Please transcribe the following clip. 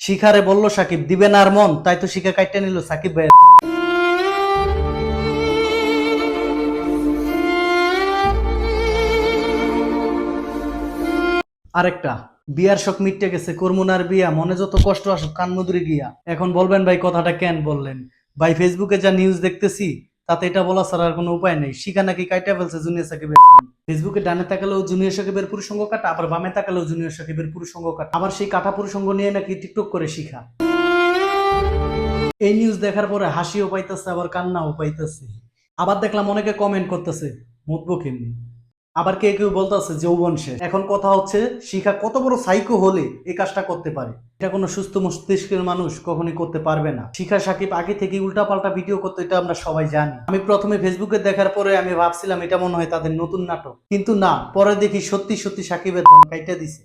শিখারে বলল সাকিব দিবে না আর মন, তাই তো শিখা কাইটা নিল সাকিব ভাই। আরেকটা বিয়ার শখ মিটে গেছে, করমুনার বিয়া, মনে যত কষ্ট আসুক কান মধুরে গিয়া। এখন বলবেন ভাই কথাটা কেন বললেন? ভাই ফেসবুকে যা নিউজ দেখতেছি তাতে এটা বলা ছাড়া আর কোনো উপায় নেই। শিখা নাকি কাইটা ফেলছে জুনিয়র সাকিবের গান। ফেসবুকে ডানে তাকালেও জুনিয়র সাকিবের পুরুষঙ্গ কাটা, আবার বামে তাকালেও জুনিয়র সাকিবের পুরুষঙ্গ কাটা, আবার সেই কাটা পুরুষঙ্গ নিয়ে নাকি টিকটক করে শিখা। এই নিউজ দেখার পরে হাসিও পাইতেছে আবার কান্নাও পাইতেছে। আবার দেখলাম অনেকে কমেন্ট করতেছে মুতবো কেমনি, আবার কেউ কেউ বলতেছে যৌবন শেষ। এখন কথা হচ্ছে শিখা কত বড় সাইকো হলে এই কাজটা করতে পারে? এটা কোনো সুস্থ মস্তিষ্কের মানুষ কখনই করতে পারবে না। শিখা সাকিব আগে থেকে উল্টাপাল্টা ভিডিও করতে, এটা আমরা সবাই জানি। আমি প্রথমে ফেসবুকে দেখার পরে আমি ভাবছিলাম এটা মনে হয় তাদের নতুন নাটক, কিন্তু না, পরে দেখি সত্যি সত্যি সাকিবের দম কাইটা দিছে।